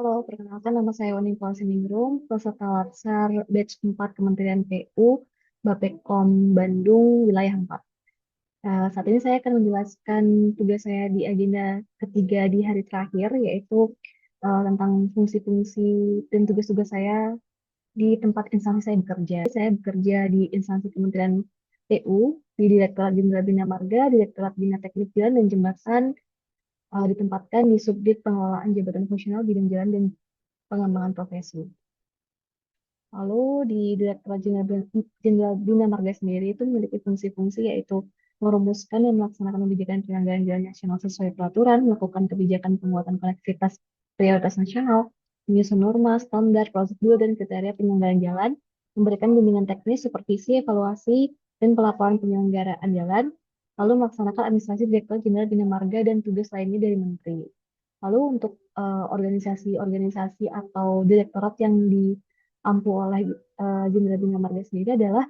Halo, perkenalkan nama saya Unifal Siningrum, peserta Latsar Batch 4 Kementerian PU, Bappekom Bandung, Wilayah 4. Saat ini saya akan menjelaskan tugas saya di agenda ketiga di hari terakhir, yaitu tentang fungsi-fungsi dan tugas-tugas saya di tempat instansi saya bekerja. Saya bekerja di instansi Kementerian PU, di Direktorat Jenderal Bina Marga, Direktorat Bina Teknik Jalan dan Jembatan, ditempatkan di Subdit Pengelolaan Jabatan Fungsional Bidang Jalan dan Pengembangan Profesi. Lalu di Direktorat Jenderal Bina Marga sendiri itu memiliki fungsi-fungsi yaitu merumuskan dan melaksanakan kebijakan penyelenggaraan jalan nasional sesuai peraturan, melakukan kebijakan penguatan konektivitas prioritas nasional, menyusun norma, standar, prosedur, dan kriteria penyelenggaraan jalan, memberikan bimbingan teknis, supervisi, evaluasi, dan pelaporan penyelenggaraan jalan, lalu melaksanakan administrasi Direktorat Jenderal Bina Marga dan tugas lainnya dari Menteri. Lalu untuk organisasi-organisasi atau direktorat yang diampu oleh Jenderal Bina Marga sendiri adalah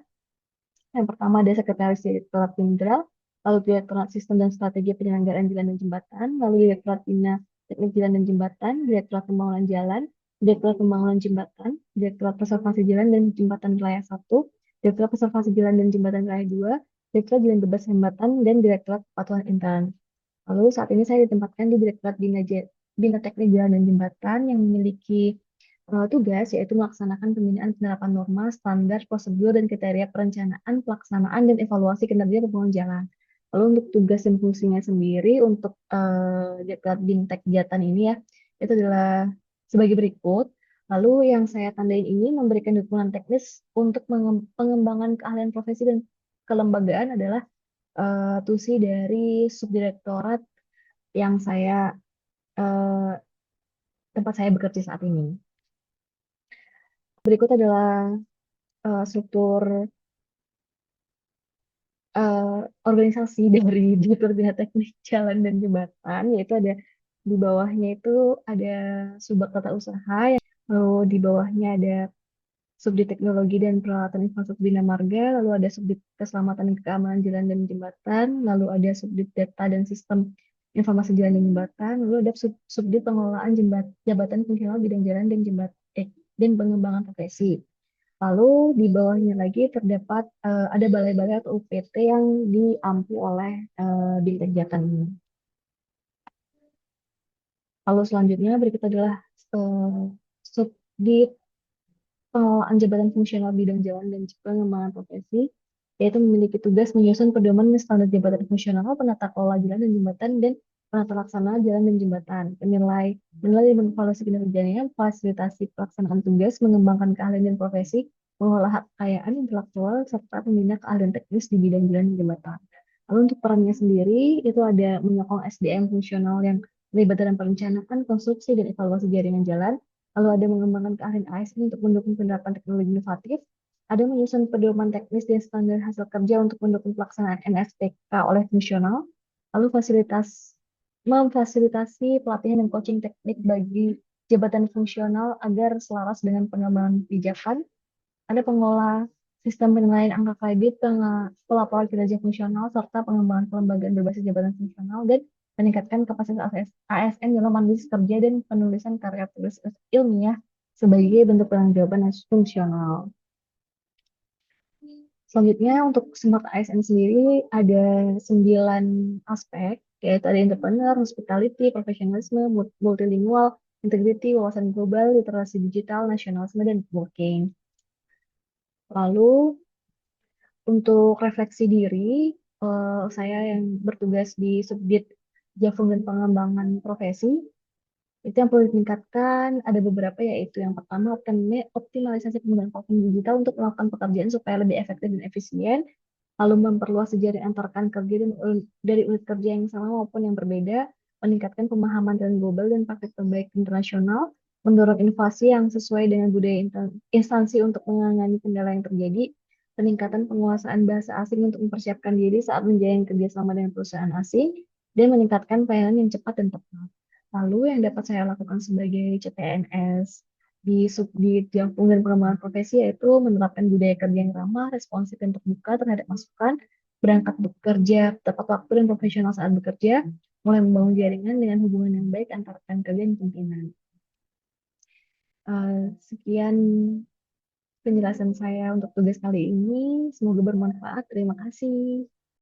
yang pertama ada Sekretaris Direktorat Jenderal, lalu Direktorat Sistem dan Strategi Penyelenggaraan Jalan dan Jembatan, lalu Direktorat Bina Teknik Jalan dan Jembatan, Direktorat Pembangunan Jalan, Direktorat Pembangunan Jembatan, Direktorat Preservasi Jalan dan Jembatan Raya 1, Direktorat Preservasi Jalan dan Jembatan Raya 2, Direktorat Jalan Bebas Hambatan, dan Direktorat Kepatuhan Intern. Lalu saat ini saya ditempatkan di Direktorat Bina Teknik Jalan dan Jembatan yang memiliki tugas yaitu melaksanakan pembinaan penerapan norma, standar, prosedur, dan kriteria perencanaan, pelaksanaan, dan evaluasi kinerja pembangunan jalan. Lalu untuk tugas dan fungsinya sendiri untuk Direktorat Bintek Jatan ini ya, itu adalah sebagai berikut. Lalu yang saya tandain ini memberikan dukungan teknis untuk pengembangan keahlian profesi dan kelembagaan adalah tusi dari subdirektorat yang eh, tempat saya bekerja saat ini. Berikut adalah struktur eh, organisasi dari Direktur Bina Teknik Jalan dan Jembatan, yaitu ada di bawahnya itu ada Subbak Tata Usaha, lalu di bawahnya ada Subdit Teknologi dan Peralatan Infrastruktur Bina Marga, lalu ada Subdit Keselamatan dan Keamanan Jalan dan Jembatan, lalu ada Subdit Data dan Sistem Informasi Jalan dan Jembatan, lalu ada Subdit Pengelolaan Jabatan Fungsional Bidang Jalan dan dan Pengembangan Profesi. Lalu di bawahnya lagi terdapat ada balai-balai atau UPT yang diampu oleh Bintek Jatan ini. Lalu selanjutnya berikut adalah eh, Subdit Pengelolaan Jabatan Fungsional Bidang Jalan dan Pengembangan Profesi, yaitu memiliki tugas menyusun pedoman standar jabatan fungsional, penata kelola jalan dan jembatan, dan penata laksana jalan dan jembatan, menilai dan mengevaluasi kinerjanya, fasilitasi pelaksanaan tugas, mengembangkan keahlian dan profesi, mengolah hak kekayaan intelektual, serta pembina keahlian teknis di bidang jalan dan jembatan. Lalu untuk perannya sendiri, itu ada menyokong SDM fungsional yang terlibat dalam perencanaan, konstruksi, dan evaluasi jaringan jalan, lalu ada mengembangkan keahlian ASN untuk mendukung penerapan teknologi inovatif, ada menyusun pedoman teknis dan standar hasil kerja untuk mendukung pelaksanaan NSTK oleh fungsional, lalu memfasilitasi pelatihan dan coaching teknik bagi jabatan fungsional agar selaras dengan pengembangan kebijakan, ada pengolah sistem penilaian angka kredit, pelaporan kinerja fungsional, serta pengembangan kelembagaan berbasis jabatan fungsional, dan meningkatkan kapasitas ASN dalam analisis kerja dan penulisan karya tulis ilmiah sebagai bentuk penanggung fungsional. Selanjutnya untuk Smart ASN sendiri ada 9 aspek, yaitu ada entrepreneur, hospitality, profesionalisme, multilingual, integrity, wawasan global, literasi digital, nasionalisme, dan networking. Lalu untuk refleksi diri, saya yang bertugas di Subdit Javung dan Pengembangan Profesi, itu yang perlu ditingkatkan ada beberapa yaitu yang pertama optimalisasi penggunaan platform digital untuk melakukan pekerjaan supaya lebih efektif dan efisien, lalu memperluas jejaring antar rekan kerja dari unit kerja yang sama maupun yang berbeda, meningkatkan pemahaman tren global dan praktik terbaik internasional, mendorong inovasi yang sesuai dengan budaya instansi untuk menangani kendala yang terjadi, peningkatan penguasaan bahasa asing untuk mempersiapkan diri saat menjalin kerjasama dengan perusahaan asing, dan meningkatkan pelayanan yang cepat dan tepat. Lalu yang dapat saya lakukan sebagai CPNS di Jampung dan Pengembangan Profesi yaitu menerapkan budaya kerja yang ramah, responsif dan terbuka terhadap masukan, berangkat bekerja tepat waktu dan profesional saat bekerja, mulai membangun jaringan dengan hubungan yang baik antara rekan kerja dan pimpinan. Sekian penjelasan saya untuk tugas kali ini. Semoga bermanfaat. Terima kasih.